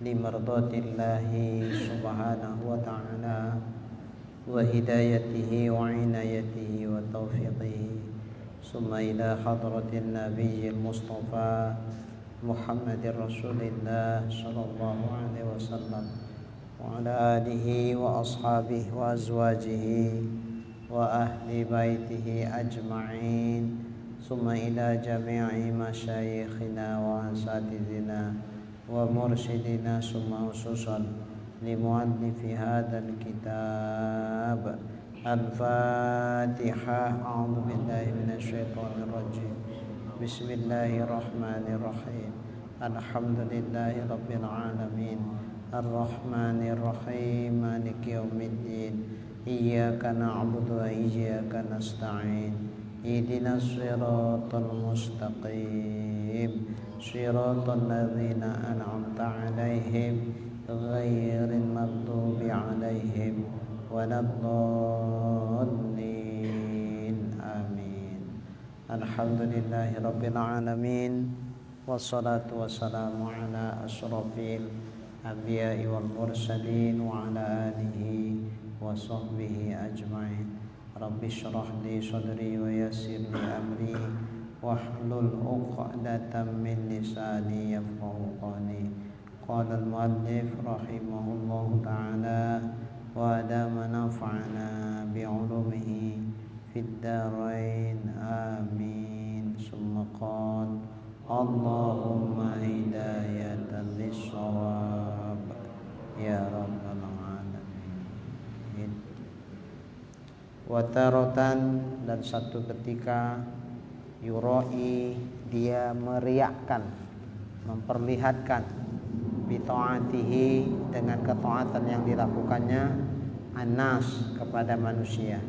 limardatillahi subhanahu wa ta'ala wa hidayatihi wa inayatihi wa taufiqihi summa ila hadratin nabiyil mustafa Muhammadir Rasulillah sallallahu alaihi wasallam wa ala alihi wa ashabihi wa azwajihi wa ahli baitihi ajma'in summa ila jami'i masyayikhina wa asatidina wa mursyidina summa ususan limuallifi hadzal kitab al-fatihah. A'udzu billahi minasyaitonir rajim. Bismillahirrahmanirrahim. Alhamdulillahi rabbil alamin. Ar-rahmanir rahim. Maliki yaumiddin. Iyyaka na'budu wa iyyaka nasta'in. Ihdinas siratal mustaqim. Siratal ladzina an'amta 'alaihim ghairil maghdubi 'alaihim waladdallin. Amin. Alhamdulillahi rabbil alamin. Wassalatu wassalamu ala asyrafil anbiya'i wal mursalin wa ala alihi wa sahbihi ajma'in. Rabbi shrah li sadri wa yassir li amri wahlul 'uqdatam min lisani yafqahu qawli. Qala al-muallif rahimahullahu ta'ala wa adama nafa'ana bi'ulumihi fid darain amin. Summa qala Allahumma hidayatan lis-shawab ya rabbal alamin. Wataratan, dan satu ketika yurai, dia meriakkan, memperlihatkan bitaatihi, dengan ketaatan yang dilakukannya, anas, kepada manusia.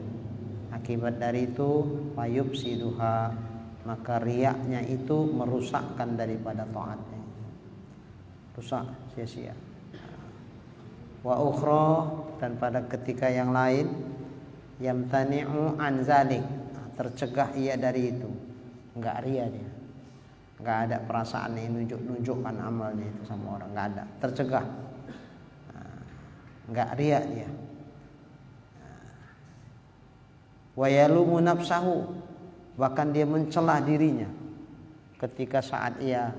Akibat dari itu fayufsiduha, maka riaknya itu merusakkan daripada taatnya, rusak, sia-sia. Wa ukhra, dan pada ketika yang lain, yamtani'u an zalik, tercegah ia dari itu, enggak ria dia, enggak ada perasaan yang nunjukkan amalnya itu sama orang, enggak ada, tercegah, enggak ria dia. Wa yalumu nafsahu, bahkan dia mencela dirinya ketika saat ia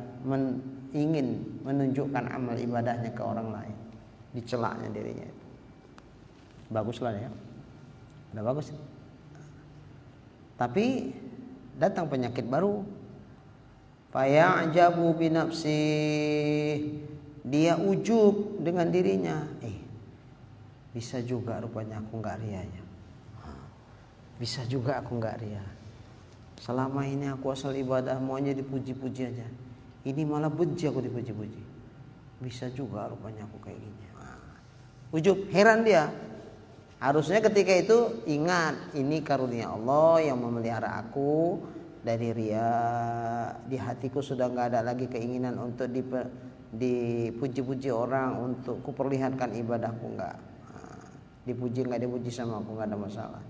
ingin menunjukkan amal ibadahnya ke orang lain, dicelaknya dirinya itu. Baguslah ya, udah bagus. Tapi datang penyakit baru. Faya'jabu bi nafsi, dia ujub dengan dirinya. Bisa juga rupanya aku enggak rianya. Bisa juga aku enggak ria. Selama ini aku asal ibadah maunya dipuji-puji aja. Ini malah benci aku dipuji-puji. Bisa juga rupanya aku kayak gini. Ujub, heran dia. Harusnya ketika itu ingat, ini karunia Allah yang memelihara aku dari ria. Di hatiku sudah enggak ada lagi keinginan untuk dipuji-puji orang, untuk kuperlihatkan ibadahku, enggak. Dipuji enggak dipuji sama aku enggak ada masalah.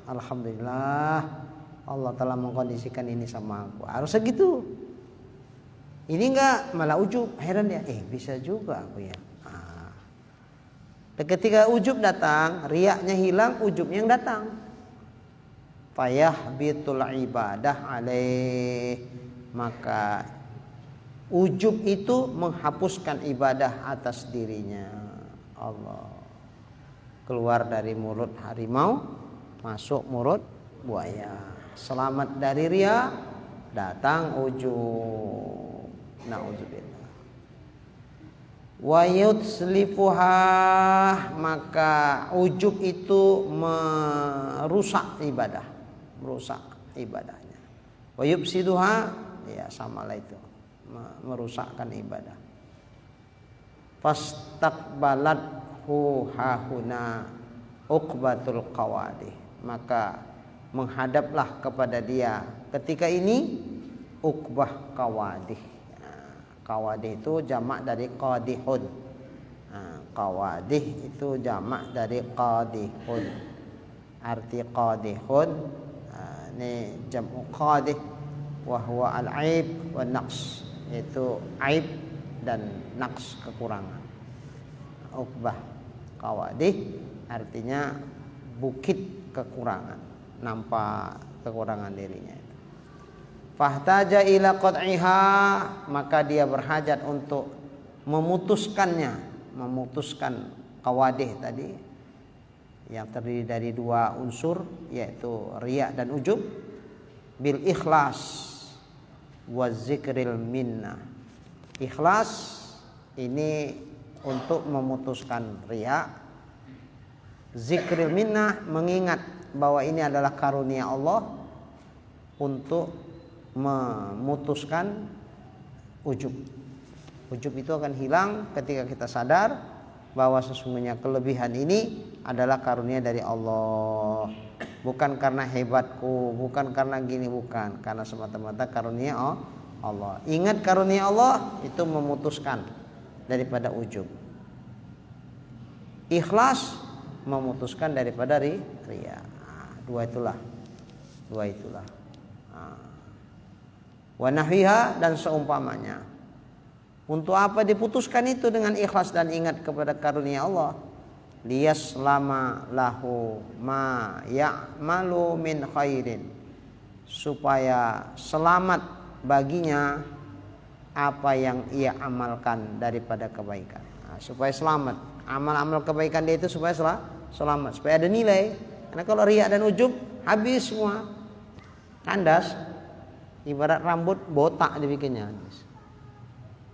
Alhamdulillah Allah telah mengkondisikan ini sama aku. Harusnya gitu. Ini enggak, malah ujub, heran dia. Bisa juga aku ya. Ketika ujub datang, riaknya hilang, ujubnya yang datang. Fayahbitul ibadah alaih, maka ujub itu menghapuskan ibadah atas dirinya. Allah, keluar dari mulut harimau, masuk mulut buaya. Selamat dari ria, datang ujub. Nauzubillah. Wa yutslifuha, maka ujub itu merusak ibadah, merusak ibadahnya. Wa yufsiduha, ya samalah itu, merusakkan ibadah. Fastaqbalathu hahuna uqbatul qawadih, maka menghadaplah kepada dia ketika ini uqbah qawadih. Qawadih itu jamak dari qadihun. Qawadih itu jamak dari qadihun. Arti qadihun ini jam'u qadih wa huwa al-aib wa naqs, yaitu aib dan naqs, kekurangan. Uqbah qawadih artinya bukit kekurangan, nampak kekurangan dirinya. Fahtaja ila qat'iha, maka dia berhajat untuk memutuskan qawadih tadi yang terdiri dari dua unsur, yaitu riya dan ujub, bil ikhlas wa zikril minnah. Ikhlas ini untuk memutuskan riya, zikril minnah mengingat bahwa ini adalah karunia Allah, untuk memutuskan ujub. Ujub itu akan hilang ketika kita sadar bahwa sesungguhnya kelebihan ini adalah karunia dari Allah, bukan karena hebatku, bukan karena gini, bukan, karena semata-mata karunia Allah. Ingat karunia Allah itu memutuskan daripada ujub. Ikhlas memutuskan daripada riya. Dua itulah. Wa nahwiha, dan seumpamanya. Untuk apa diputuskan itu dengan ikhlas dan ingat kepada karunia Allah? Liyaslama lahu ma ya'malu min khairin, supaya selamat baginya apa yang ia amalkan daripada kebaikan. Supaya selamat, amal-amal kebaikan dia itu supaya selamat, supaya ada nilai. Karena kalau riya dan ujub habis semua, kandas. Ibarat rambut botak dibikinnya.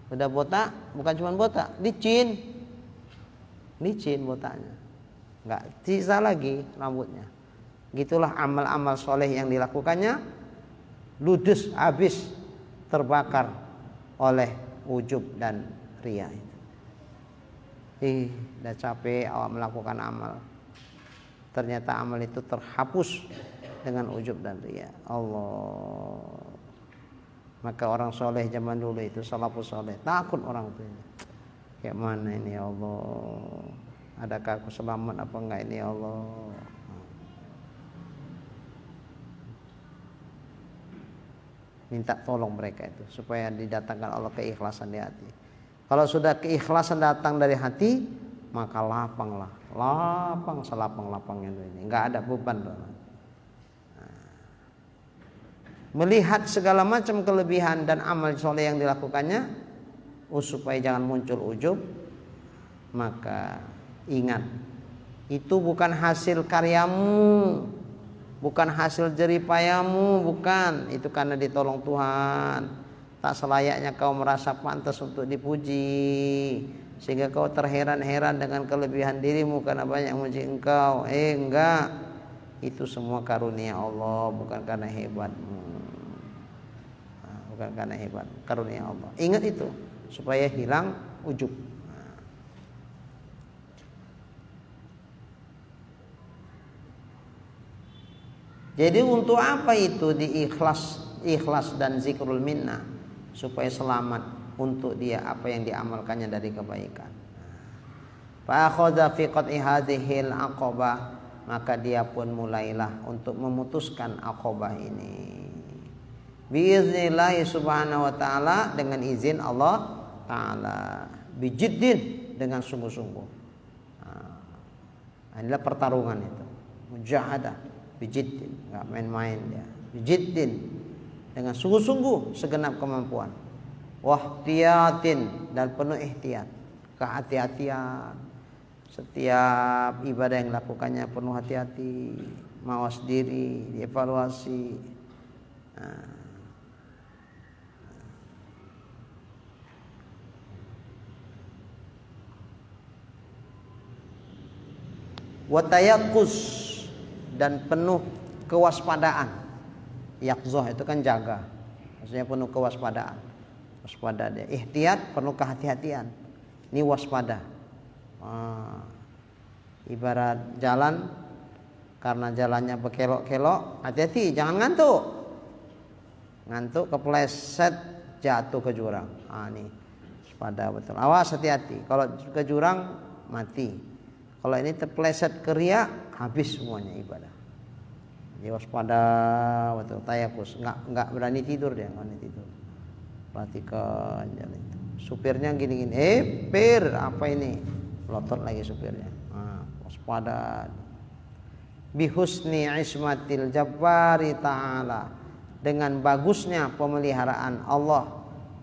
Udah botak, bukan cuma botak, licin botaknya, nggak sisa lagi rambutnya. Gitulah amal-amal soleh yang dilakukannya ludes, habis, terbakar oleh ujub dan riya itu. Udah capek awak melakukan amal, ternyata amal itu terhapus dengan ujub dan riya. Allah. Maka orang soleh zaman dulu itu, salafus soleh, takut orang tuanya. Kayak mana ini ya Allah? Adakah aku selamat apa enggak ini ya Allah? Minta tolong mereka itu supaya didatangkan Allah keikhlasan di hati. Kalau sudah keikhlasan datang dari hati, maka lapanglah, lapang selapang-lapangnya ini. Enggak ada beban. Melihat segala macam kelebihan dan amal soleh yang dilakukannya, supaya jangan muncul ujub, maka ingat, itu bukan hasil karyamu, bukan hasil jeripayamu, bukan. Itu karena ditolong Tuhan. Tak selayaknya kau merasa pantas untuk dipuji, sehingga kau terheran-heran dengan kelebihan dirimu karena banyak memuji engkau. Enggak, itu semua karunia Allah, bukan karena hebatmu. Bukan karena hebat, karunia Allah. Ingat itu supaya hilang ujub. Jadi untuk apa itu ikhlas dan zikrul minnah? Supaya selamat untuk dia apa yang diamalkannya dari kebaikan. Fa akhadha fi qat'i hadhil aqabah, maka dia pun mulailah untuk memutuskan aqabah ini. Biiznillah subhanahu wa ta'ala, dengan izin Allah ta'ala, bijiddin, dengan sungguh-sungguh. Inilah pertarungan itu, mujahadah, bijiddin, enggak main-main dia, bijiddin, dengan sungguh-sungguh segenap kemampuan, wahtiyatin, dan penuh ihtiyat, kehati-hatian. Setiap ibadah yang dilakukannya penuh hati-hati, mawas diri, dievaluasi. Watayakus, dan penuh kewaspadaan. Yakzoh itu kan jaga, maksudnya penuh kewaspadaan. Waspada dia, ihtiyat, penuh kehati-hatian. Ini waspada. Ibarat jalan, karena jalannya berkelok-kelok, hati-hati, jangan ngantuk. Ngantuk kepleset, jatuh ke jurang. Ini waspada betul. Awas, hati-hati. Kalau ke jurang mati. Kalau ini terpleset ke riya, habis semuanya ibadah. Dia waspada, betul, tayakus, enggak berani tidur dia, enggak berani tidur. Perhatikan jalan itu. supirnya gini-gini, pir apa ini, melotot lagi supirnya. Waspada. Bihusni ismatil jabbari ta'ala, dengan bagusnya pemeliharaan Allah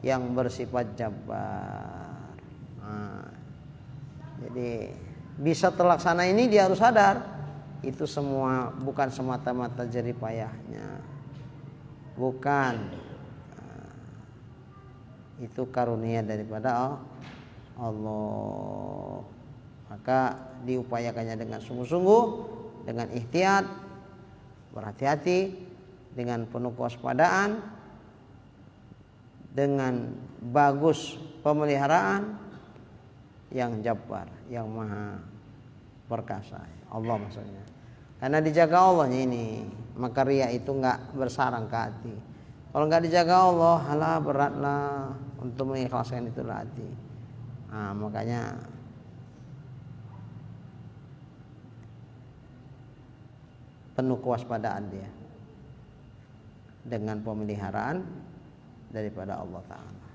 yang bersifat jabbar. Jadi bisa terlaksana ini dia harus sadar itu semua bukan semata-mata jerih payahnya, bukan, itu karunia daripada Allah. Maka diupayakannya dengan sungguh-sungguh, dengan ihtiyat, berhati-hati, dengan penuh kewaspadaan, dengan bagus pemeliharaan yang jabbar, yang maha perkasa, Allah maksudnya. Karena dijaga Allahnya ini, maka riya itu enggak bersarang ke hati. Kalau enggak dijaga Allah, halah beratlah untuk mengikhlaskan itu hati. Makanya penuh kewaspadaan dia dengan pemeliharaan daripada Allah Ta'ala.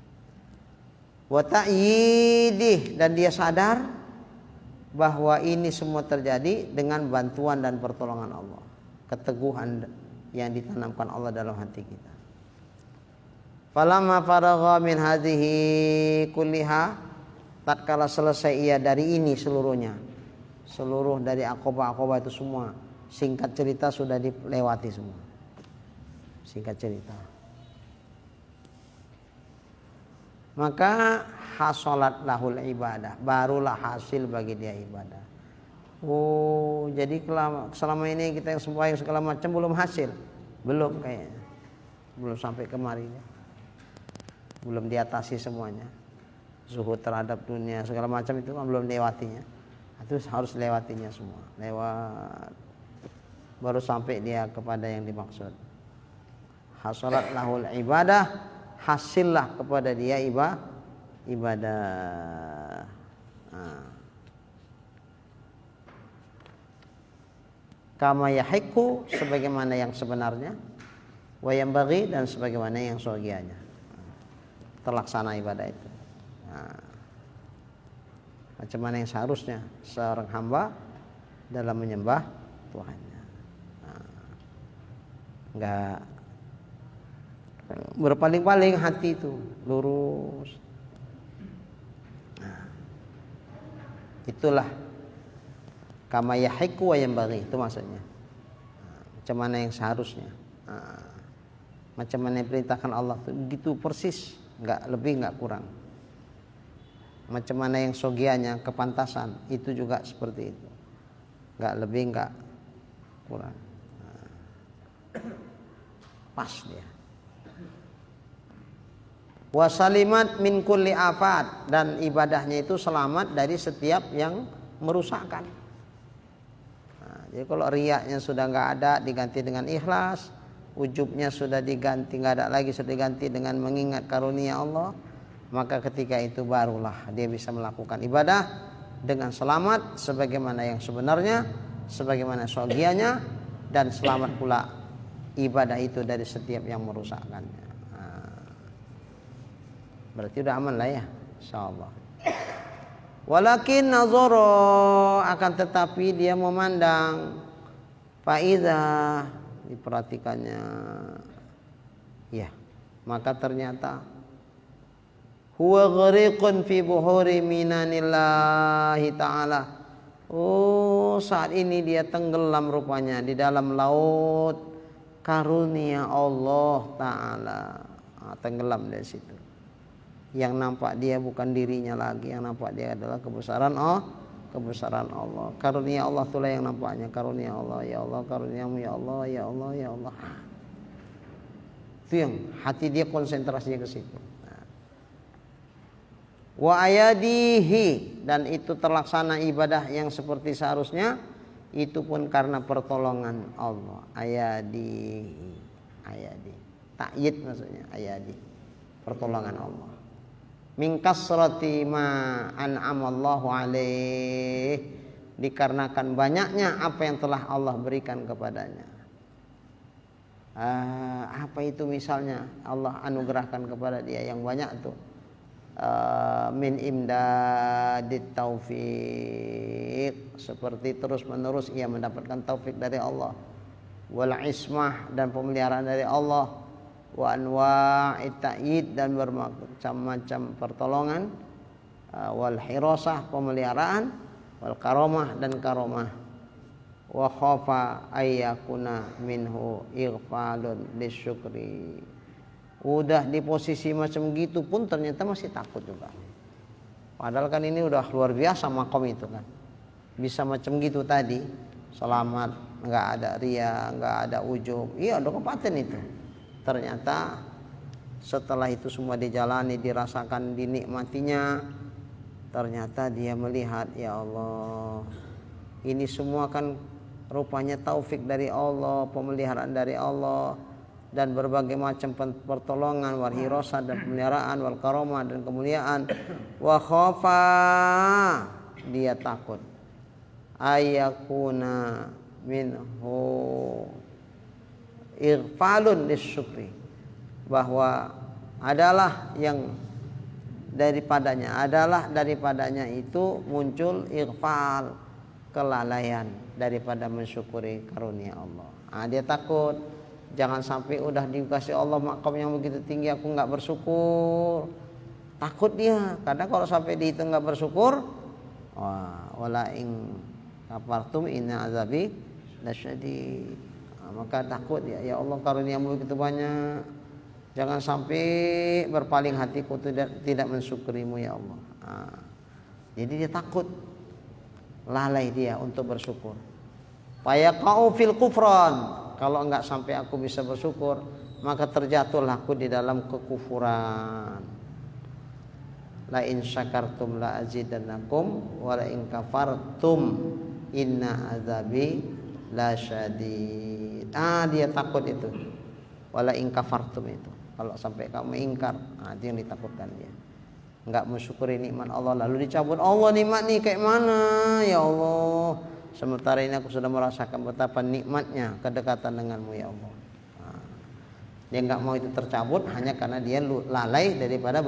Wa ta'yidih, dan dia sadar bahwa ini semua terjadi dengan bantuan dan pertolongan Allah, keteguhan yang ditanamkan Allah dalam hati kita. Falamma faragha min hadhihi kulliha, tatkala selesai ia dari ini seluruhnya, seluruh dari aqobah itu semua, singkat cerita sudah dilewati semua. Singkat cerita, maka hasolat lahul ibadah, barulah hasil bagi dia ibadah. Jadi selama ini kita yang sembahyang segala macam belum hasil, belum kayaknya, belum sampai kemari, belum diatasi semuanya. Zuhud terhadap dunia segala macam itu kan belum lewatinya, itu harus lewatinya semua, lewat baru sampai dia kepada yang dimaksud. Hasolat lahul ibadah, hasillah kepada dia ibadah. Kama yahiqu, sebagaimana yang sebenarnya, wa yanbaghi, dan sebagaimana yang sewagianya, terlaksana ibadah itu. Macam mana yang seharusnya seorang hamba dalam menyembah Tuhannya. Enggak berpaling-paling, hati itu lurus. Itulah kama yahiqu wa yanbaghi, itu maksudnya. Macam mana yang seharusnya, macam mana yang perintahkan Allah itu begitu persis, enggak lebih enggak kurang. Macam mana yang sogianya, kepantasan, itu juga seperti itu, enggak lebih enggak kurang, pas dia. Wasalimat min kulli afat, dan ibadahnya itu selamat dari setiap yang merusakkan. Jadi kalau riyaknya sudah nggak ada, diganti dengan ikhlas, ujubnya sudah diganti, nggak ada lagi, sudah diganti dengan mengingat karunia Allah, maka ketika itu barulah dia bisa melakukan ibadah dengan selamat sebagaimana yang sebenarnya, sebagaimana sogianya, dan selamat pula ibadah itu dari setiap yang merusakkannya. Berarti udah aman lah ya, insyaallah. Walakin nazara, akan tetapi dia memandang, faida, diperhatikannya, ya, maka ternyata huwa ghariqun fi buhuri minanillahi ta'ala. Saat ini dia tenggelam rupanya di dalam laut karunia Allah Ta'ala. Tenggelam dari situ. Yang nampak dia bukan dirinya lagi, yang nampak dia adalah kebesaran Allah. Karunia Allah itulah yang nampaknya, karunia Allah, ya Allah, karuniamu ya Allah, ya Allah, ya Allah. Itu yang hati dia konsentrasinya ke situ. Wa ayadihi, dan itu terlaksana ibadah yang seperti seharusnya, itu pun karena pertolongan Allah. Ayadihi, ta'yid maksudnya, ayadi, pertolongan Allah. Min kasrati ma an'amallahu alaih, dikarenakan banyaknya apa yang telah Allah berikan kepadanya. Apa itu misalnya Allah anugerahkan kepada dia yang banyak tuh. min imdadit taufik, seperti terus menerus ia mendapatkan taufik dari Allah, wal ismah dan pemeliharaan dari Allah, wa anwa'it ta'yid dan bermacam-macam pertolongan, wal hirasah pemeliharaan, wal karomah dan karomah, wa khafa ayyakuna minhu ighfalun lisyukri. Udah di posisi macam gitu pun ternyata masih takut juga. Padahal kan ini udah luar biasa makom itu kan. Bisa macam gitu tadi, selamat, nggak ada ria, nggak ada ujub. Iya, udah kepaten itu. Ternyata setelah itu semua dijalani, dirasakan, dinikmatinya, ternyata dia melihat, ya Allah, ini semua kan rupanya taufik dari Allah, pemeliharaan dari Allah, dan berbagai macam pertolongan, wal hirasah dan pemeliharaan, wal karomah dan kemuliaan, wa khafa dia takut, ayakuna minhu ighfalun lisyukri, bahwa adalah yang daripadanya itu muncul ighfal, kelalaian daripada mensyukuri karunia Allah. Dia takut jangan sampai udah dikasih Allah makom yang begitu tinggi aku nggak bersyukur. Takut dia, karena kalau sampai dihitung nggak bersyukur, wala ing kafartum inna azabi lasyadid. Maka takut ya Allah, karuniamu begitu banyak, jangan sampai berpaling hatiku tidak mensyukurimu ya Allah. Jadi dia takut, lalai dia untuk bersyukur. Fayaqa'u fil kufran, kalau enggak sampai aku bisa bersyukur, maka terjatuhlah aku di dalam kekufuran. La in syakartum la azidannakum wa la in kafartum inna azabi lasyadid. Dia takut itu. Wala in kafartum itu. Kalau sampai kamu ingkar, itu yang ditakutkan dia. Enggak mensyukuri nikmat Allah, lalu dicabut Allah nikmat nih kayak mana ya Allah. Sementara ini aku sudah merasakan betapa nikmatnya kedekatan denganmu ya Allah. Dia enggak mau itu tercabut hanya karena dia lalai daripada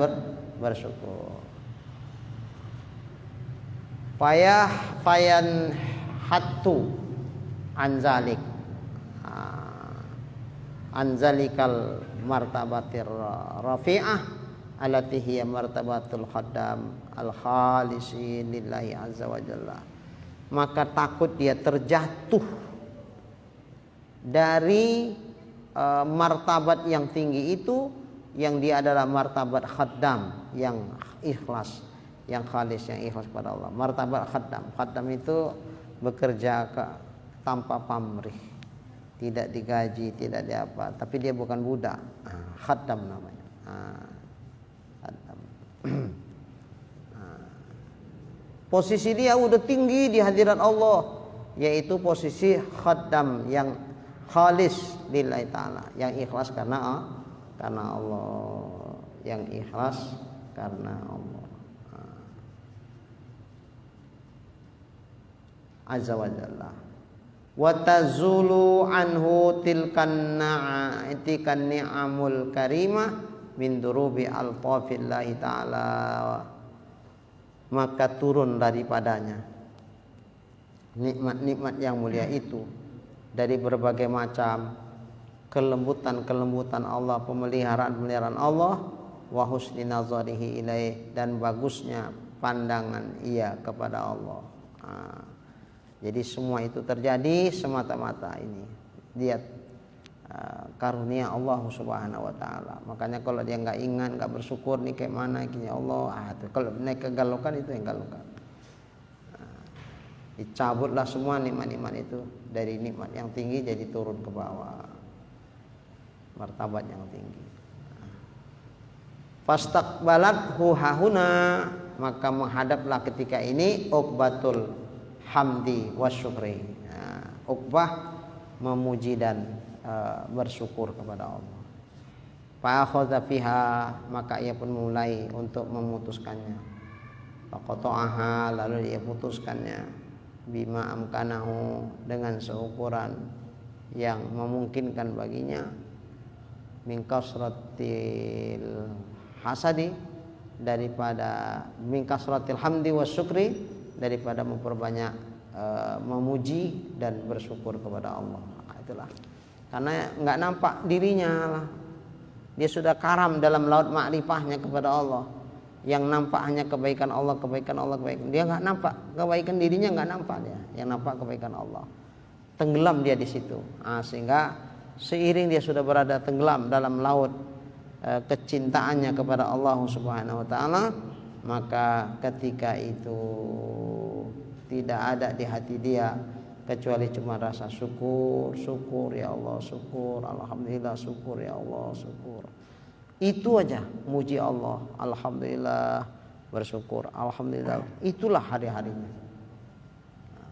bersyukur. Fayan hatu anzalik, anzalikal martabatir rafi'ah allati hiya martabatul khaddam al khalisi lillahi azza wa jalla. Maka takut dia terjatuh dari martabat yang tinggi itu, yang dia adalah martabat khaddam, yang ikhlas, yang khalis, yang ikhlas pada Allah. Martabat khaddam itu bekerja tanpa pamrih, tidak digaji, tidak diapa, tapi dia bukan budak. Khaddam namanya. Khaddam. Posisi dia udah tinggi di hadirat Allah, yaitu posisi khaddam yang khalis lillahi ta'ala, yang ikhlas karena Allah, yang ikhlas karena Allah azza wa jalla. Wa tazulu anhu tilkan ni'amul karimah min durubi altafillahi ta'ala, maka turun daripadanya nikmat-nikmat yang mulia itu dari berbagai macam kelembutan Allah, pemeliharaan Allah, wa husni nazarihi ilaih, dan bagusnya pandangan ia kepada Allah. Jadi semua itu terjadi semata-mata ini dia karunia Allah Subhanahu wa taala. Makanya kalau dia enggak ingat, enggak bersyukur nih kayak mana ya Allah, kalau naik kegalukan itu yang galukan. Dicabutlah semua nikmat-nikmat itu, dari nikmat yang tinggi jadi turun ke bawah, martabat yang tinggi. Fastaqbalathu hahuna, maka menghadaplah ketika ini uqbatul hamdi wasyukri. Uqbah memuji dan bersyukur kepada Allah. Fa akhadha fiha, maka ia pun mulai untuk memutuskannya. Faqata'aha, lalu dia putuskannya. Bima amkanahu, dengan seukuran yang memungkinkan baginya. Min kasratil hasadi, daripada min kasratil hamdi wasyukri, daripada memperbanyak memuji dan bersyukur kepada Allah. Itulah. Karena enggak nampak dirinya lah. Dia sudah karam dalam laut makrifahnya kepada Allah. Yang nampak hanya kebaikan Allah, kebaikan Allah, kebaikan. Dia enggak nampak kebaikan dirinya, enggak nampak dia. Yang nampak kebaikan Allah. Tenggelam dia di situ. Sehingga seiring dia sudah berada tenggelam dalam laut kecintaannya kepada Allah Subhanahu wa taala, maka ketika itu tidak ada di hati dia kecuali cuma rasa syukur, syukur ya Allah, syukur, alhamdulillah, syukur ya Allah, syukur. Itu aja, muji Allah, alhamdulillah, bersyukur, alhamdulillah. Itulah hari-harinya.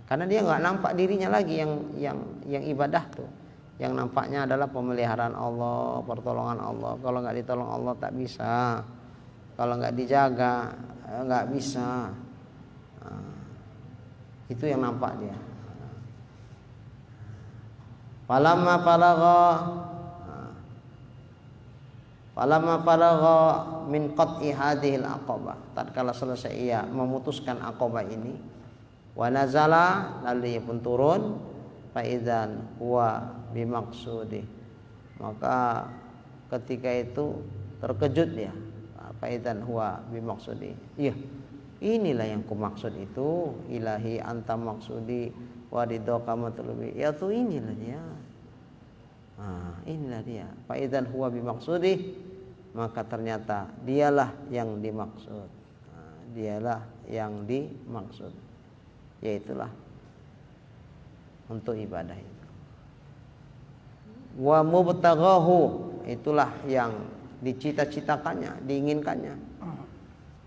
Karena dia nggak nampak dirinya lagi yang ibadah tuh. Yang nampaknya adalah pemeliharaan Allah, pertolongan Allah. Kalau nggak ditolong Allah tak bisa. Kalau nggak dijaga nggak bisa. Itu yang nampak dia. Falamma faragha min qat'i hadhil aqabah. Tatkala selesai ia memutuskan aqabah ini, wa nazala, lalu ia pun turun, fa idzan huwa bimaksudi, maka ketika itu terkejut dia. Fa idzan huwa bimaksudi. Iya, inilah yang kumaksud itu, ilahi anta maksudi wa ridhoka matlubi. Ya tuh inilah dia. Inilah dia. Fa idzan huwa bimaksudi, maka ternyata dialah yang dimaksud. Dialah yang dimaksud. Yaitulah untuk ibadah itu. Wa mubtaghahu, itulah yang dicita-citakannya, diinginkannya.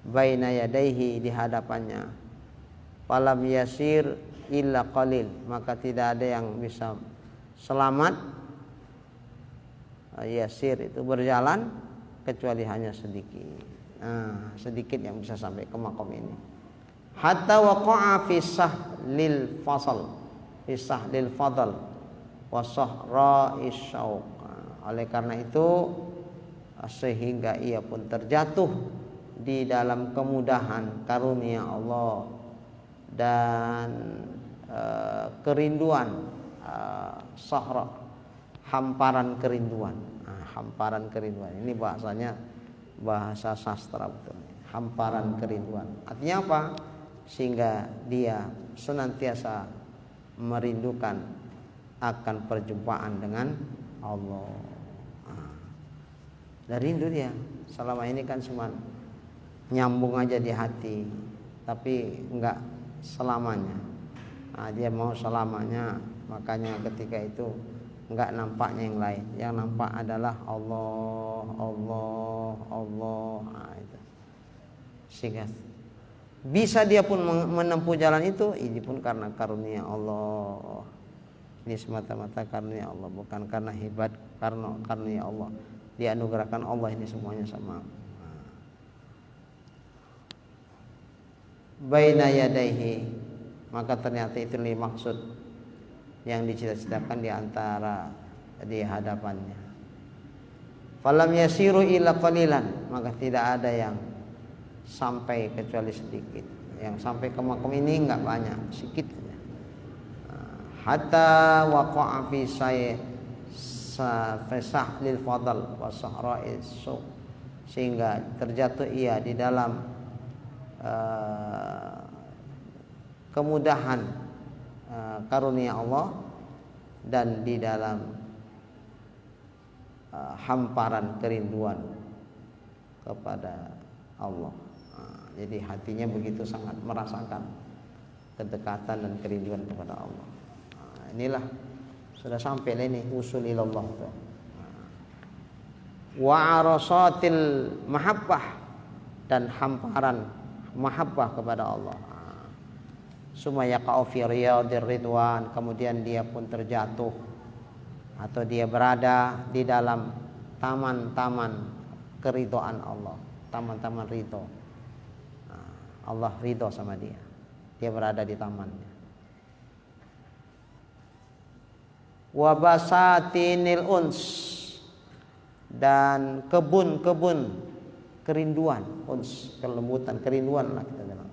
Baina yadaihi, di hadapannya. Falam yasir illa qalil, maka tidak ada yang bisa selamat. Yasir itu berjalan kecuali hanya sedikit. Sedikit yang bisa sampai ke makom ini. Hatta waqa'a fi sahlil fasal, fi sahlil fadl wa sahra'is syauq. Oleh karena itu sehingga ia pun terjatuh di dalam kemudahan karunia Allah dan kerinduan, sahra, hamparan kerinduan. Hamparan kerinduan ini bahasanya bahasa sastra betul. Hamparan kerinduan. Artinya apa? Sehingga dia senantiasa merindukan akan perjumpaan dengan Allah. Dan rindu dia. Selama ini kan cuma nyambung aja di hati, tapi enggak selamanya. Dia mau selamanya, makanya ketika itu enggak nampaknya yang lain. Yang nampak adalah Allah, Allah, Allah. Itu. Sehingga bisa dia pun menempuh jalan itu, ini pun karena karunia Allah. Ini semata-mata karunia Allah, bukan karena hebat, karena karunia Allah. Dianugerahkan Allah ini semuanya sama. Baina yadaihi, maka ternyata itu maksud yang dicita-citakan di antara di hadapannya. Falam yasiru illa qalilan, maka tidak ada yang sampai kecuali sedikit. Yang sampai ke makom ini enggak banyak, sedikit saja. Hatta waqa'a fi sahlil fadl wa sahra'is suq, sehingga terjatuh ia di dalam kemudahan karunia Allah dan di dalam hamparan kerinduan kepada Allah. Jadi hatinya begitu sangat merasakan kedekatan dan kerinduan kepada Allah. Inilah sudah sampai ini usul ilallah. Wa arasatil mahabbah, dan hamparan mahabbah kepada Allah. Sumaya qa'u fi riyadir ridwan, kemudian dia pun terjatuh atau dia berada di dalam taman-taman keridhaan Allah, taman-taman ridho. Allah ridho sama dia. Dia berada di tamannya. Wa basatinil uns, dan kebun-kebun kerinduan, uns, kelembutan, kerinduan lah kita bilang.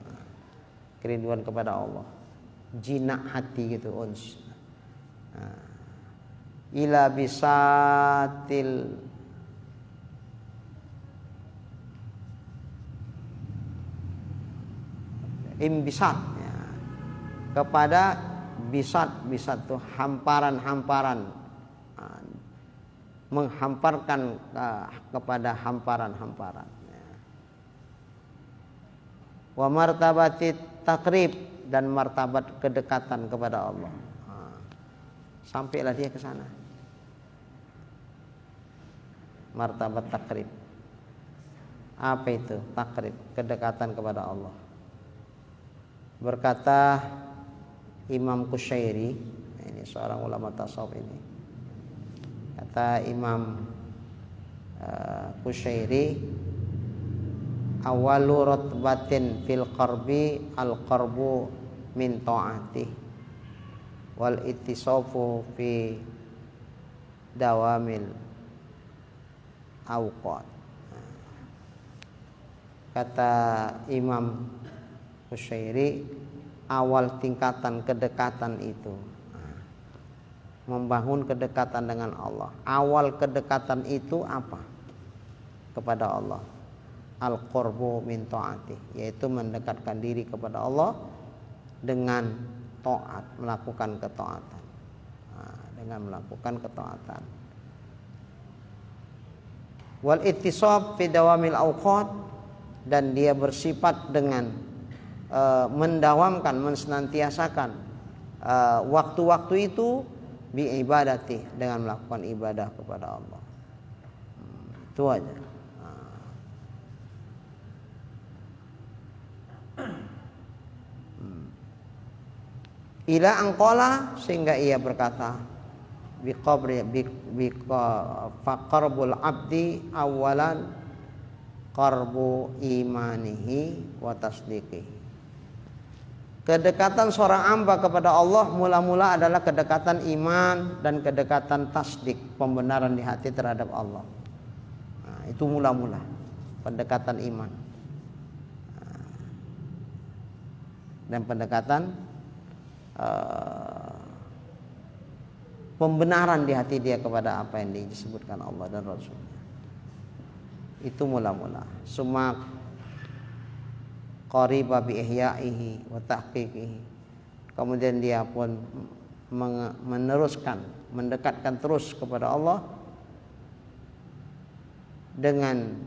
Kerinduan kepada Allah. Jinak hati gitu, uns. Ila bisatil imbisat ya. Kepada bisat tuh hamparan-hamparan, menghamparkan kepada hamparan-hamparan ya. Wa martabati takrib, dan martabat kedekatan kepada Allah. Sampailah dia ke sana. Martabat takrib. Apa itu takrib? Kedekatan kepada Allah. Berkata Imam Qushairi, ini seorang ulama tasawuf ini. Kata Imam Qushairi, awalu rutbatin fil qarbi al qarbu min ta'atih wal ittisafu fi dawamil awqat. Kata Imam Qushairi, awal tingkatan kedekatan itu membangun kedekatan dengan Allah. Awal kedekatan itu apa? Kepada Allah. Al-qurbu min ta'atih, yaitu mendekatkan diri kepada Allah dengan taat, melakukan ketaatan. Dengan melakukan ketaatan. Wal ittisab fi dawamil awqat, dan dia bersifat dengan mendawamkan, mensenantiasakan waktu-waktu itu bi ibadati, dengan melakukan ibadah kepada Allah. Itu aja. Ila angkola, sehingga ia berkata faqarbul abdi awalan qarbu imanihi wa tasdiqihi. Kedekatan seorang hamba kepada Allah mula-mula adalah kedekatan iman dan kedekatan tasdik, pembenaran di hati terhadap Allah. Itu mula-mula pendekatan iman dan pendekatan pembenaran di hati dia kepada apa yang disebutkan Allah dan Rasulnya. Itu mula-mula. Summa qariba bi ihya'ihi wa tahqiqihi. Kemudian dia pun meneruskan, mendekatkan terus kepada Allah dengan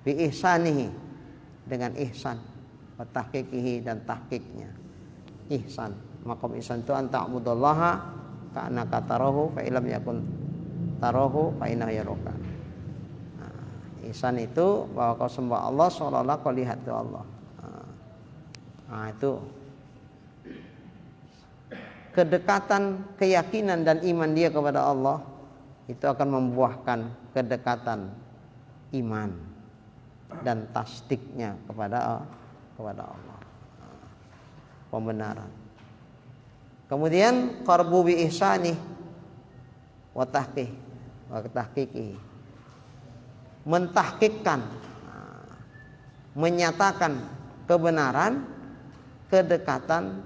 bi ihsanihi, dengan ihsan, wa tahqiqihi, dan tahqiqnya. Ihsan, maqam ihsan itu anta'budallaha ka'annaka tarahu fa illam yakun tarahu fa innahu yaraka. Ihsan itu bahwa kau sembah Allah seolah-olah kau lihat ke Allah. Itu kedekatan, keyakinan dan iman dia kepada Allah itu akan membuahkan kedekatan iman dan tasdiknya kepada Allah, pembenaran. Kemudian qarbu bi ihsani wa tahqiqi, mentahkikkan, menyatakan kebenaran, kedekatan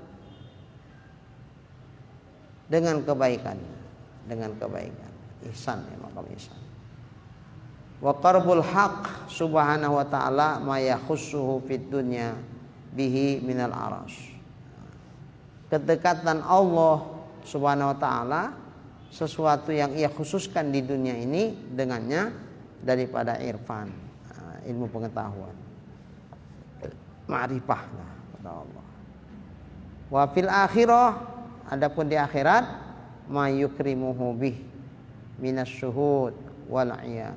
dengan kebaikan, ihsan ya, maqam ihsan. Wa qarbul haq subhanahu wa ta'ala ma yakhussuhu fid dunya bihi minal arash. Kedekatan Allah subhanahu wa ta'ala, sesuatu yang ia khususkan di dunia ini dengannya daripada irfan, ilmu pengetahuan, ma'rifah kepada Allah. Wa fil akhirah, adapun di akhirat, ma yukrimuhu bih minas syuhud wal iyan,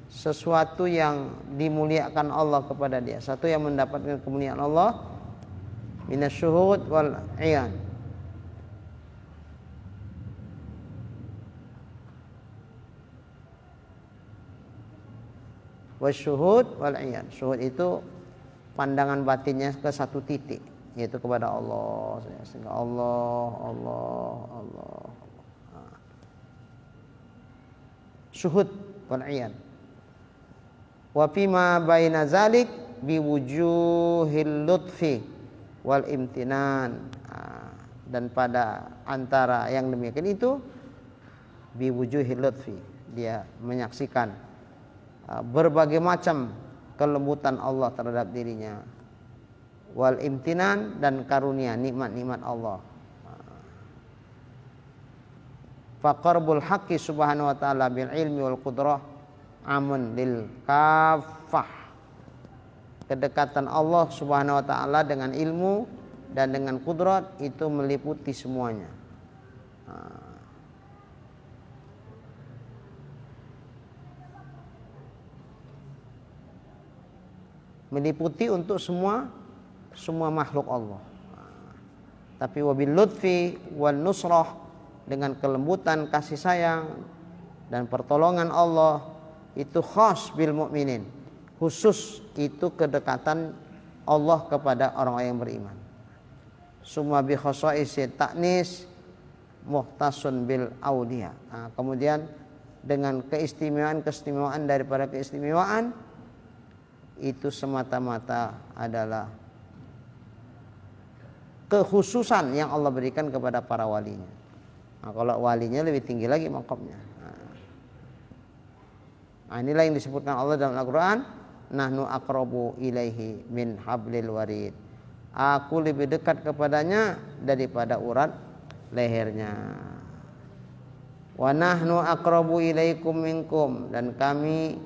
sesuatu yang dimuliakan Allah kepada dia, satu yang mendapatkan kemuliaan Allah, minas syuhud wal iyan, wasyuhud wal iyan. Syuhud itu pandangan batinnya ke satu titik, yaitu kepada Allah. Sehingga Allah. syuhud wal iyad. Wa fima baina zalik biwujuhil lutfi wal imtinan, dan pada antara yang demikian itu biwujuhil lutfi, dia menyaksikan berbagai macam kelembutan Allah terhadap dirinya, wal imtinan, dan karunia nikmat-nikmat Allah. Faqarbul haqqi subhanahu wa ta'ala bil ilmi wal qudrah amun lil kafah. Kedekatan Allah subhanahu wa ta'ala dengan ilmu dan dengan kudrat itu meliputi semuanya. Meliputi untuk semua makhluk Allah. Tapi wabil lutfi wal nusrah, dengan kelembutan, kasih sayang dan pertolongan Allah itu khas bil mukminin, khusus itu kedekatan Allah kepada orang-orang yang beriman. Summa bi khasaisi ta'nis muhtasun bil auliya. Kemudian dengan keistimewaan daripada keistimewaan itu semata-mata adalah kekhususan yang Allah berikan kepada para walinya. Kalau walinya lebih tinggi lagi maqamnya. Inilah yang disebutkan Allah dalam Al-Quran, nahnu aqrabu ilaihi min hablil warid. Aku lebih dekat kepadanya daripada urat lehernya. Wa nahnu aqrabu ilaikum minkum, dan kami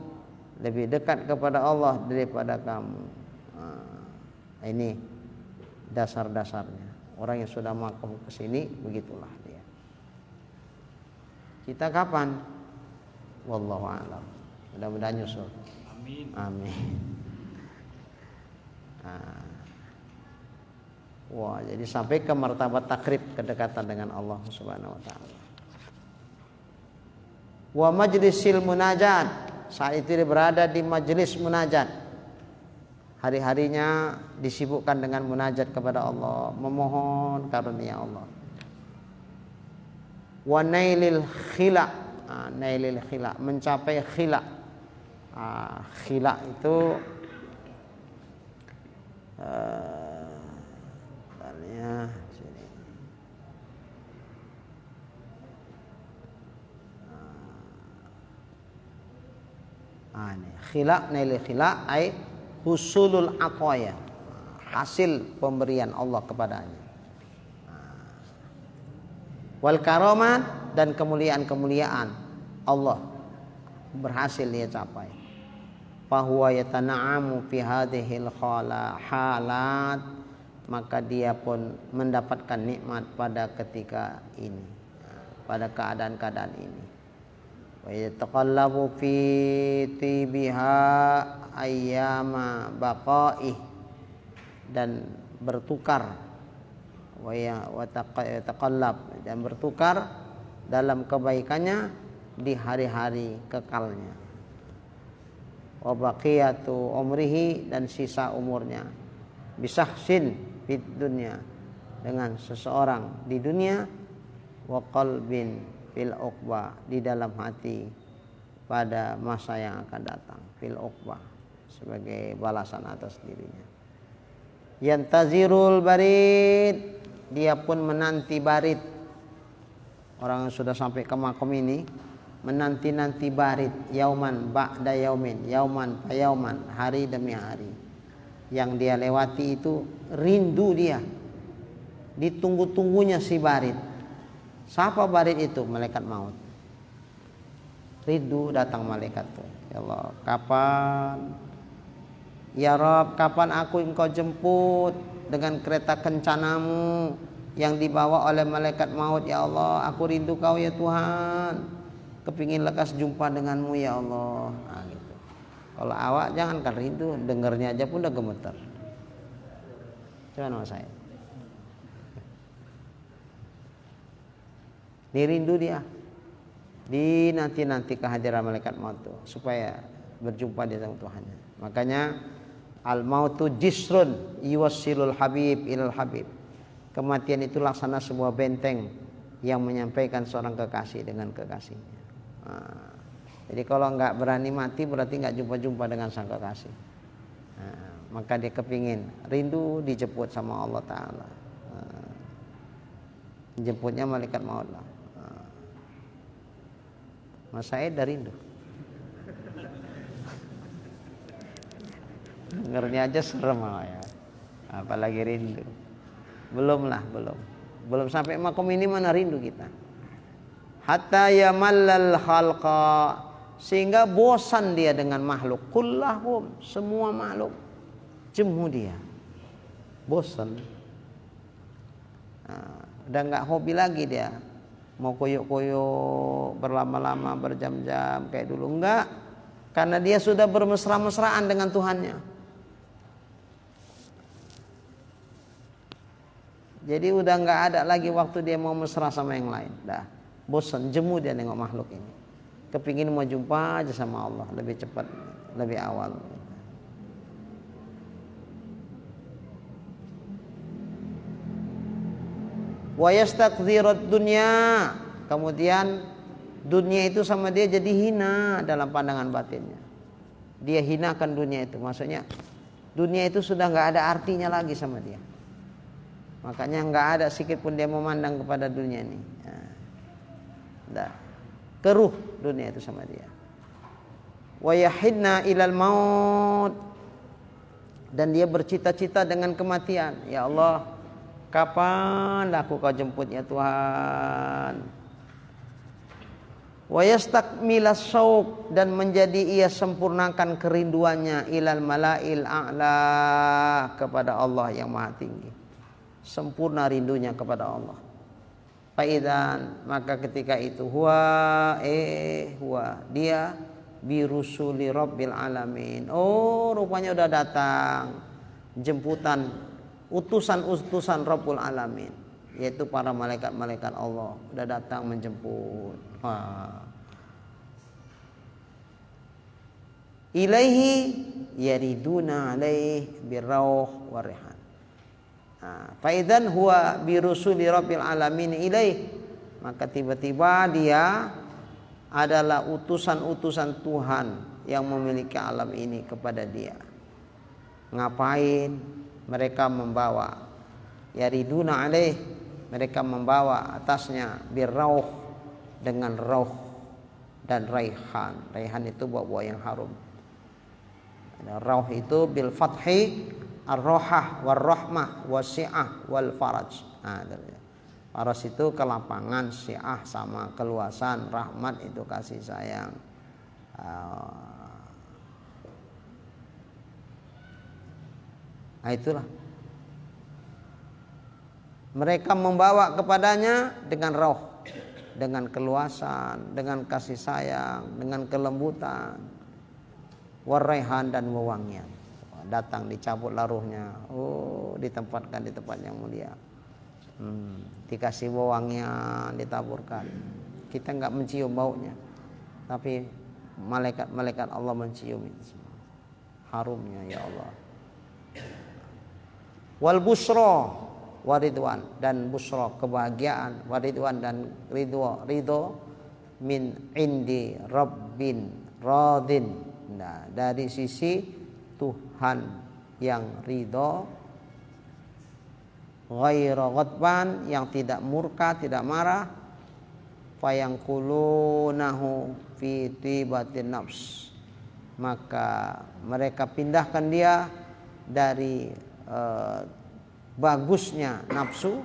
lebih dekat kepada Allah daripada kamu. Ini dasar-dasarnya. Orang yang sudah maqam ke sini begitulah dia. Kita kapan? Wallahu a'lam. Mudah-mudahan nyusul. Amin. Wah, jadi sampai ke martabat takrib, kedekatan dengan Allah Subhanahu wa taala. Wa majlisil munajat, saat itu dia berada di majelis munajat. Hari-harinya disibukkan dengan munajat kepada Allah, memohon karunia Allah. Wa nailil khila, nailil khila, mencapai khila. Khila itu sini. Khila, nailil khila ay husulul aqaya, hasil pemberian Allah kepadanya. Wal karamat, dan kemuliaan-kemuliaan Allah berhasil dia capai. Fahuwa yatana'amu fi hadhil halat, maka dia pun mendapatkan nikmat pada ketika ini, pada keadaan-keadaan ini. Wa yataqallabu fi tibiha ayyama baqaih, dan bertukar wa taqallab, dan bertukar dalam kebaikannya di hari-hari kekalnya. Wa baqiyatu umrihi, dan sisa umurnya. Bisahsin fid dunya, dengan seseorang di dunia. Wa qalbin fil uqba, di dalam hati pada masa yang akan datang. Fil uqba, sebagai balasan atas dirinya. Yantazirul barid, dia pun menanti barid. Orang yang sudah sampai ke makom ini menanti-nanti barid, yauman ba'da yaumin, yauman pa yauman, hari demi hari. Yang dia lewati itu rindu dia, ditunggu-tunggunya si barid. Siapa barid itu? Malaikat maut. Rindu datang malaikat tuh. Ya Allah, kapan? Ya Rabb, kapan aku engkau jemput dengan kereta kencanamu yang dibawa oleh malaikat maut? Ya Allah, aku rindu kau ya Tuhan, kepingin lekas jumpa denganmu ya Allah. Gitu. Kalau awak jangankan rindu, dengarnya aja pun udah gemeter. Cuman sama saya, dirindu dia, di nanti kehadiran malaikat maut tuh, supaya berjumpa di dengan Tuhannya. Makanya al mautu jisrun yuwassilul habib ilal habib. Kematian itu laksana sebuah benteng yang menyampaikan seorang kekasih dengan kekasihnya. Jadi kalau nggak berani mati berarti nggak jumpa-jumpa dengan sang kekasih. Maka dia kepingin rindu dijemput sama Allah Ta'ala. Jemputnya malaikat maut lah. Mas Said dah rindu. Dengernya aja serem ya. Apalagi rindu. Belum sampai makom ini mana rindu kita. Hatta yamallal khalqa, sehingga bosan dia dengan makhluk. Kullahum, semua makhluk jemu dia, bosan. Udah nggak hobi lagi dia, mau koyok-koyok berlama-lama berjam-jam kayak dulu, enggak, karena dia sudah bermesra-mesraan dengan Tuhannya. Jadi udah nggak ada lagi waktu dia mau mesra sama yang lain. Dah bosan, jemu dia nengok makhluk ini. Kepingin mau jumpa aja sama Allah lebih cepat, lebih awal. Wa yastakdzirat dunya, kemudian dunia itu sama dia jadi hina dalam pandangan batinnya. Dia hinakan dunia itu, maksudnya dunia itu sudah nggak ada artinya lagi sama dia. Makanya nggak ada sedikit pun dia memandang kepada dunia ini. Keruh dunia itu sama dia. Wa yahidna ilal maut, dan dia bercita-cita dengan kematian. Ya Allah, kapan aku kau jemput ya Tuhan. Wa yastakmilas syauq, dan menjadi ia sempurnakan kerinduannya ilal malail a'la, kepada Allah yang maha tinggi. Sempurna rindunya kepada Allah. Faidan, maka ketika itu huwa dia birusuli rabbil alamin. Oh, rupanya udah datang jemputan utusan-utusan Rabbul Alamin, yaitu para malaikat-malaikat Allah udah datang menjemput. Ilaihi yariduna alaih birrauh warihan. Faidan huwa birusuli rabbil alamin ilaih, maka tiba-tiba dia adalah utusan-utusan Tuhan yang memiliki alam ini kepada dia. Ngapain? Mereka membawa yariduna alaih, mereka membawa atasnya birrauh, dengan rauh dan raihan. Raihan itu buah-buah yang harum. Rauh itu bil fathi ar-rohah war-rahmah wasi'ah wal faraj. Faraj itu kelapangan, si'ah sama keluasan, rahmat itu kasih sayang. Itulah mereka membawa kepadanya dengan rauh, dengan keluasan, dengan kasih sayang, dengan kelembutan, waraihan dan wewangian. Datang dicabutlah ruhnya, ditempatkan di tempat yang mulia, dikasih wewangian, ditaburkan. Kita nggak mencium baunya, tapi malaikat-malaikat Allah mencium itu semua, harumnya ya Allah. Wal busra waridwan, dan busra kebahagiaan, waridwan dan ridho min indi rabbin radin, nah dari sisi Tuhan yang ridho, ghaira ghadban, yang tidak murka, tidak marah, fayangkulunahu fi tibatin nafs, maka mereka pindahkan dia dari bagusnya nafsu,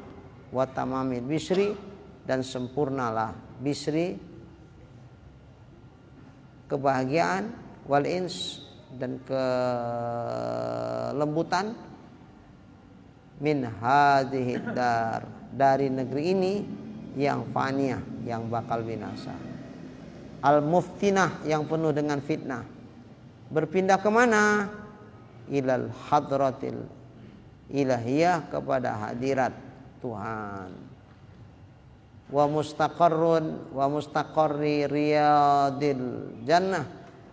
wa tamamil bisri, dan sempurnalah bisri kebahagiaan, wal ins, dan kelembutan, min hadhihi dar, dari negeri ini yang faniyah, yang bakal binasa, al muftinah, yang penuh dengan fitnah. Berpindah kemana? Ilal hadratil ilahiyah, kepada hadirat Tuhan. Wa mustaqarrun wa mustaqarri riyadil jannah,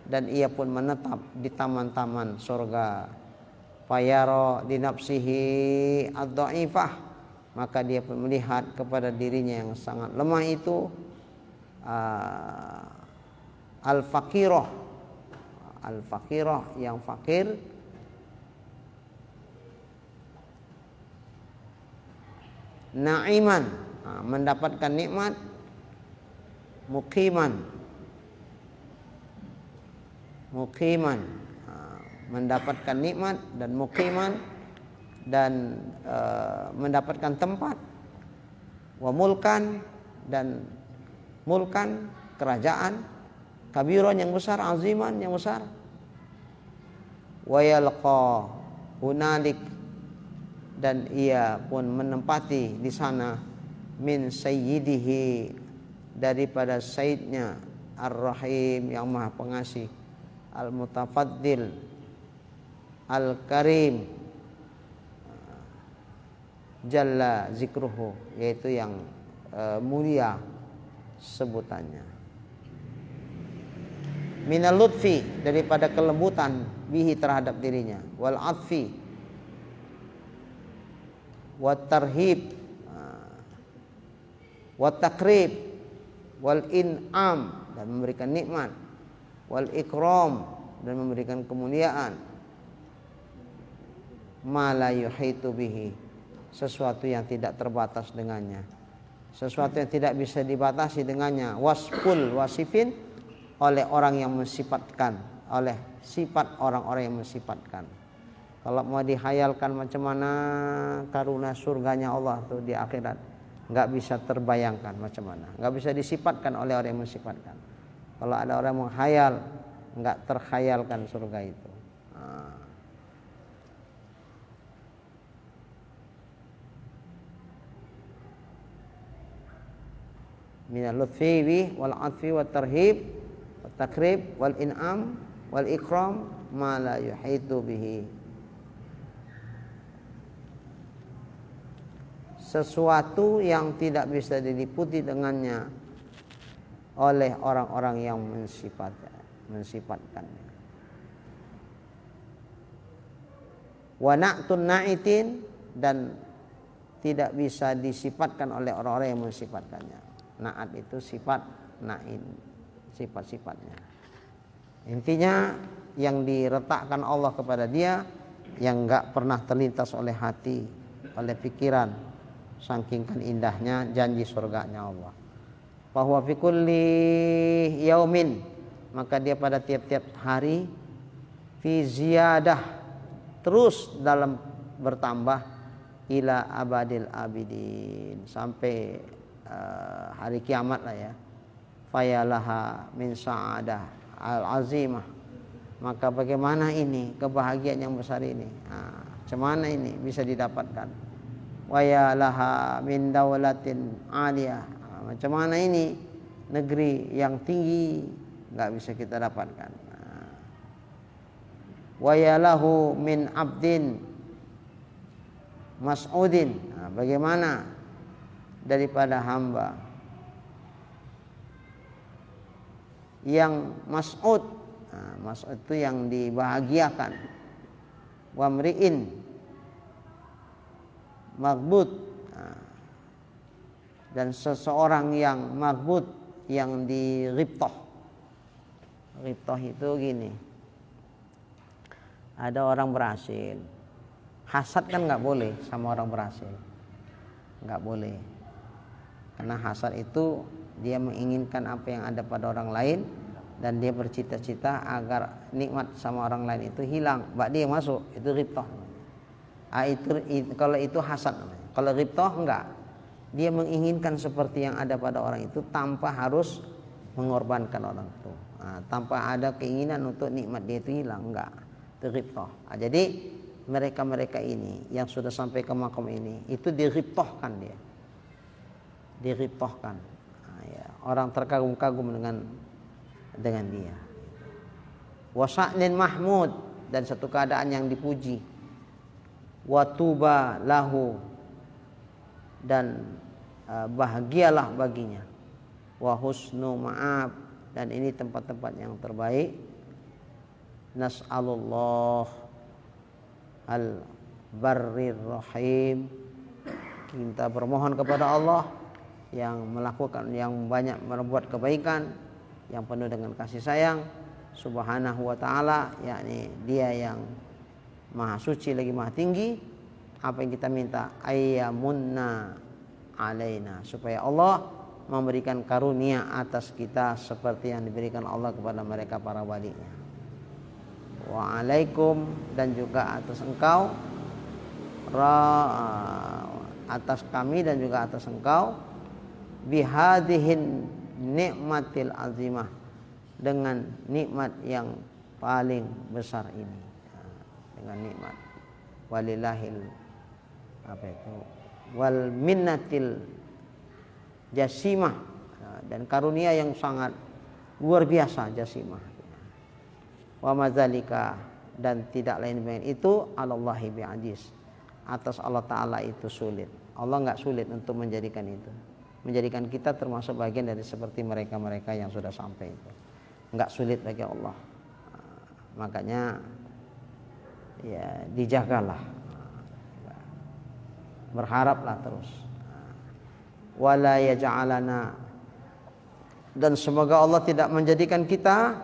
dan ia pun menetap di taman-taman surga. Fayara di nafsihi ad-dhaifah, maka dia pun melihat kepada dirinya yang sangat lemah itu, al-faqirah, yang fakir, na'iman, mendapatkan nikmat, muqiman, mendapatkan nikmat, dan muqiman, dan mendapatkan tempat, wa mulkan, dan mulkan, kerajaan, kabiron, yang besar, aziman, yang besar, wa yalqa hunalik, dan ia pun menempati di sana, min sayyidihi, daripada sayyidnya, ar-rahim, yang maha pengasih, al-mutafaddil, al-karim, jalla zikruhu, yaitu yang mulia sebutannya, minal lutfi, daripada kelembutan, bihi, terhadap dirinya, wal atfi, wat tarhib, wat takrib, wal in'am, dan memberikan nikmat, wal ikram, dan memberikan kemuliaan, ma la yuhitu bihi, sesuatu yang tidak terbatas dengannya, sesuatu yang tidak bisa dibatasi dengannya, wasful wasifin, oleh orang yang mensifatkan, oleh sifat orang-orang yang mensifatkan. Kalau mau dihayalkan macam mana karuna surganya Allah tuh di akhirat, nggak bisa terbayangkan macam mana, nggak bisa disifatkan oleh orang yang mensifatkan. Kalau ada orang menghayal, nggak terkhayalkan surga itu. Minal lutfi wal atfi wat tarhib wat takrib wal in'am wal ikram ma la yuhitu bihi, sesuatu yang tidak bisa diliputi dengannya oleh orang-orang yang mensifatkannya. Wa na'tun na'itin, dan tidak bisa disifatkan oleh orang-orang yang mensifatkannya. Na'at itu sifat, na'in sifat-sifatnya. Intinya yang diletakkan Allah kepada dia, yang enggak pernah terlintas oleh hati, oleh pikiran, saking indahnya janji surganya Allah. Bahwa fi kulli yaumin, maka dia pada tiap-tiap hari, fi ziyadah, terus dalam bertambah, ila abadil abidin, sampai hari kiamat lah ya. Fayalaha min sa'adah al-azimah, maka bagaimana ini kebahagiaan yang besar ini, macam mana ini bisa didapatkan. Waya laha min daulatin aliyah, macam mana ini negeri yang tinggi, nggak bisa kita dapatkan. Waya lahu min abdin mas'udin, bagaimana daripada hamba yang mas'ud, mas'ud itu yang dibahagiakan, wa mri'in maghbut, dan seseorang yang maghbut, yang diriptoh. Riptoh itu gini, ada orang berhasil, hasad kan nggak boleh sama orang berhasil, nggak boleh, karena hasad itu dia menginginkan apa yang ada pada orang lain, dan dia bercita-cita agar nikmat sama orang lain itu hilang, bak dia masuk, itu riptoh. Kalau itu hasad namanya. Kalau riptoh enggak, dia menginginkan seperti yang ada pada orang itu tanpa harus mengorbankan orang itu, tanpa ada keinginan untuk nikmat dia itu hilang, enggak, itu riptoh. Jadi mereka ini yang sudah sampai ke makom ini, itu diriptohkan dia, diriptohkan. Ya, orang terkagum-kagum dengan dia. Wasa'nin mahmud, dan satu keadaan yang dipuji. Watuba lahu, dan bahagialah baginya. Wa husnu ma'ab, dan ini tempat-tempat yang terbaik. Nas'alullah al-barrir rahim, kita bermohon kepada Allah yang melakukan, yang banyak membuat kebaikan, yang penuh dengan kasih sayang, subhanahu wa ta'ala, yakni dia yang maha suci lagi maha tinggi. Apa yang kita minta? Ayyamunna alaina, supaya Allah memberikan karunia atas kita seperti yang diberikan Allah kepada mereka para walinya. Wa alaikum, dan juga atas engkau, atas kami dan juga atas engkau, bihadihin nikmatil azimah, dengan nikmat yang paling besar ini, dengan nikmat walillahil wal minnatil jasimah, dan karunia yang sangat luar biasa, jasimah. Wa madzalika, dan tidak lain dengan itu, alallahi bi'ajiz, atas Allah Ta'ala itu sulit. Allah enggak sulit untuk menjadikan itu, menjadikan kita termasuk bagian dari seperti mereka-mereka yang sudah sampai itu. Enggak sulit bagi Allah. Makanya ya dijagalah, berharaplah terus. Wala yaj'alana, dan semoga Allah tidak menjadikan kita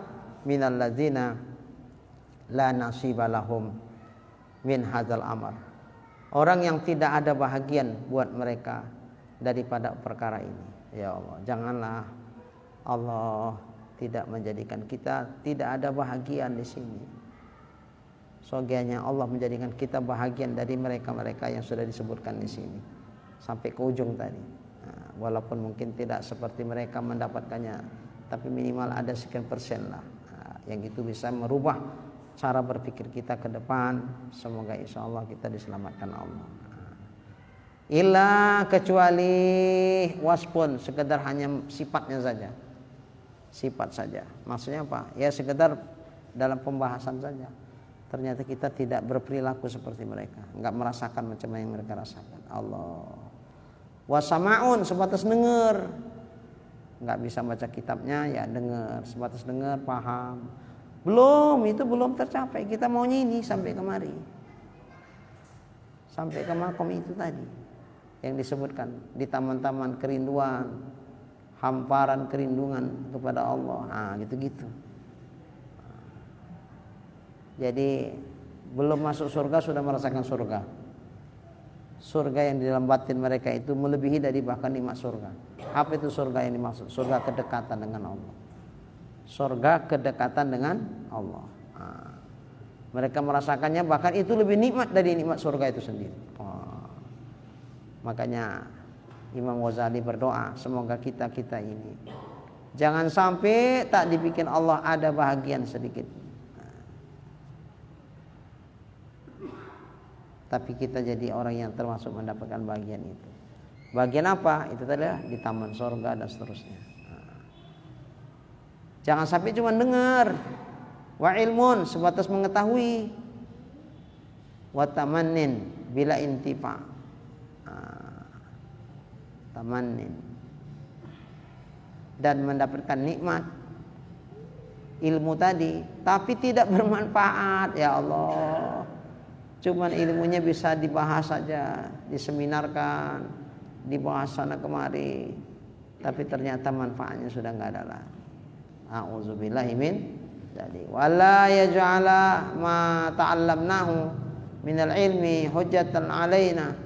minal ladzina la nasiba lahum min hadzal amr, orang yang tidak ada bahagian buat mereka daripada perkara ini. Ya Allah, janganlah Allah tidak menjadikan kita tidak ada bahagian di sini. Sogianya Allah menjadikan kita bahagian dari mereka-mereka yang sudah disebutkan di sini sampai ke ujung tadi. Nah, walaupun mungkin tidak seperti mereka mendapatkannya, tapi minimal ada sekian persen lah. Nah, yang itu bisa merubah cara berpikir kita ke depan. Semoga insya Allah kita diselamatkan Allah. Illa, kecuali waspun, sekedar hanya sifatnya saja, sifat saja. Maksudnya apa? Ya sekedar dalam pembahasan saja. Ternyata kita tidak berperilaku seperti mereka, enggak merasakan macam yang mereka rasakan. Allah. Wasamaun, sebatas dengar, enggak bisa baca kitabnya, ya dengar, sebatas dengar, paham. Itu belum tercapai. Kita maunya ini sampai kemari, sampai ke makom itu tadi yang disebutkan di taman-taman kerinduan, hamparan kerinduan kepada Allah. Nah, gitu-gitu. Jadi belum masuk surga sudah merasakan surga. Surga yang di dalam batin mereka itu melebihi dari bahkan nikmat surga. Apa itu surga yang dimaksud? Surga kedekatan dengan Allah. Surga kedekatan dengan Allah. Nah, mereka merasakannya bahkan itu lebih nikmat dari nikmat surga itu sendiri. Makanya Imam Ghazali berdoa, semoga kita ini jangan sampai tak dibikin Allah ada bahagian sedikit. Tapi kita jadi orang yang termasuk mendapatkan bagian itu. Bagian apa? Itu tadi di taman surga dan seterusnya. Jangan sampai cuma dengar. Wa ilmun, sebatas mengetahui. Wa tamannin bila intifa. Tamannin, dan mendapatkan nikmat ilmu tadi, tapi tidak bermanfaat. Ya Allah, cuman ilmunya bisa dibahas saja, diseminarkan, dibahas sana kemari, tapi ternyata manfaatnya sudah enggak ada lagi. A'udzubillahi min dzalik. Wala yaj'ala ma ta'allamnahu minal ilmi hujjatan alaina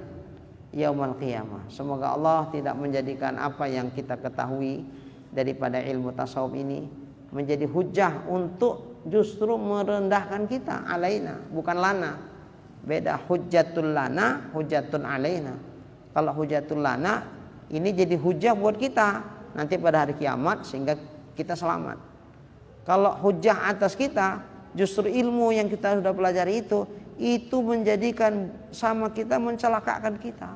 yaumal qiyamah. Semoga Allah tidak menjadikan apa yang kita ketahui daripada ilmu tasawuf ini menjadi hujah untuk justru merendahkan kita. Alaina, bukan lana. Beda hujjatul lana, hujjatun alaina. Kalau hujjatul lana ini jadi hujah buat kita nanti pada hari kiamat sehingga kita selamat. Kalau hujah atas kita, justru ilmu yang kita sudah pelajari itu menjadikan sama kita, mencelakakan kita.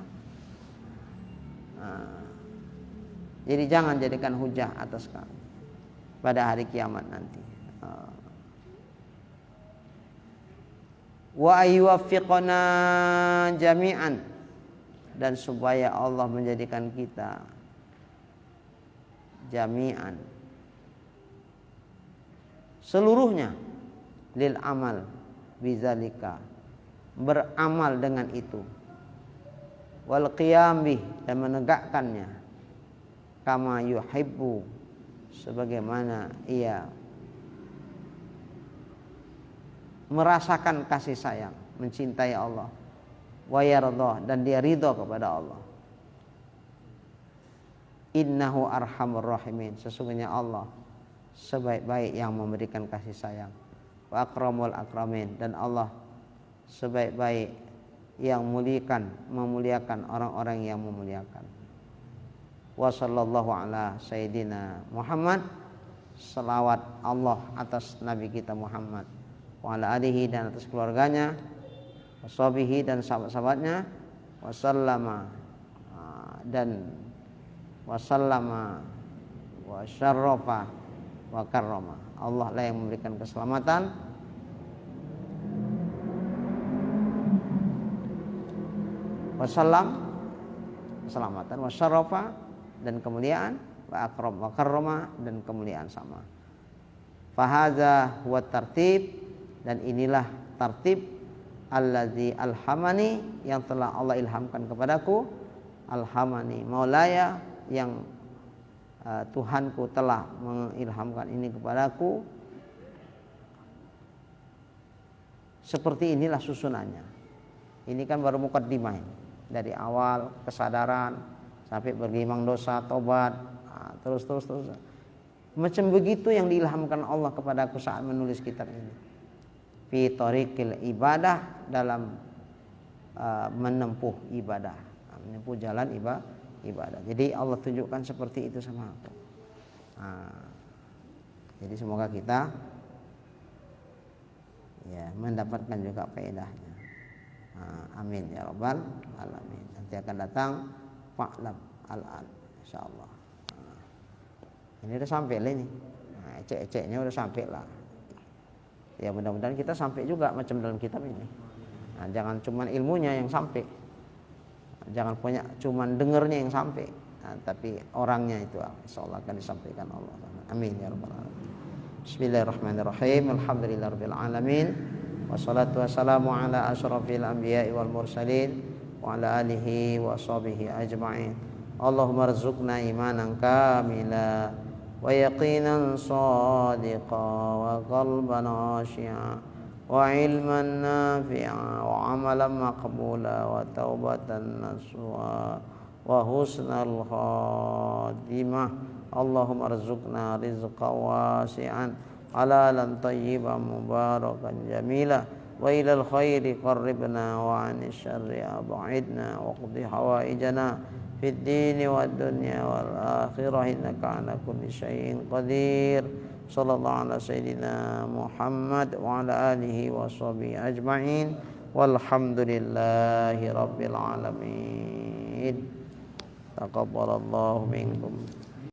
Nah, jadi jangan jadikan hujah atas kami pada hari kiamat nanti. Wa ayyuwaffiqana jami'an, dan supaya Allah menjadikan kita jami'an, seluruhnya, lil amal bizalika, beramal dengan itu, wal qiyam bih, dan menegakkannya, kama yuhibbu, sebagaimana ia merasakan kasih sayang, mencintai Allah, wa yardah, dan dia ridha kepada Allah. Innahu arhamur rahimin, sesungguhnya Allah sebaik-baik yang memberikan kasih sayang. Wa akramul akramin, dan Allah sebaik-baik yang memuliakan orang-orang yang memuliakan. Wa sallallahu ala sayyidina Muhammad, salawat Allah atas Nabi kita Muhammad, wa ala alihi, dan atas keluarganya, washabihi, dan sahabat-sahabatnya, wasallama, dan wasallama, wa syarrafa, wa karrama. Allah lah yang memberikan keselamatan, wasallam, keselamatan, wa syarrafa, dan kemuliaan, wa akram, wa karrama, dan kemuliaan sama. Fahadza huwa tartib, dan inilah tartib allazi alhamani, yang telah Allah ilhamkan kepadaku, alhamani maulaya, yang Tuhanku telah mengilhamkan ini kepadaku. Seperti inilah susunannya. Ini kan baru mukaddimah ini. Dari awal kesadaran sampai bergelimang dosa, tobat, terus. Macam begitu yang diilhamkan Allah kepadaku saat menulis kitab ini. Fi thariqil ibadah, dalam menempuh ibadah, menempuh jalan ibadah. Jadi Allah tunjukkan seperti itu sama aku. Jadi semoga kita ya mendapatkan juga faedahnya. Amin ya rabbal alamin. Nanti akan datang fa'lam al-an insyaallah. Ini udah sampai lah ini. Ecek-eceknya udah sampai lah. Ya mudah-mudahan kita sampai juga macam dalam kitab ini. Jangan cuman ilmunya yang sampai. Jangan punya cuman dengernya yang sampai, tapi orangnya itu insyaallah akan disampaikan Allah. Amin ya rabbal alamin. Bismillahirrahmanirrahim. Alhamdulillahirabbil alamin. Wassalatu wassalamu ala asyrafil anbiya'i wal mursalin wa ala alihi wa sahbihi ajma'in. Allahumma rzuqna imanan kamila wa yaqinan shadiqa wa qalban khashi'a wa ilman nafi'a wa amalan maqbula wa taubatan nasuha wa husnal khatimah. Allahumma rzuqna rizqan wasi'an halalan tayyiban mubarakan jamila wa ilal khairi qarribna wa 'anil syarri ab'idna wa qdi hawaijana fid dini wad dunya wal akhirah innaka 'ala kulli syai'in qadir. Sallallahu ala sayyidina Muhammad wa ala alihi wa sahbihi ajma'in walhamdulillahi rabbil alamin. Taqabbalallahu minkum.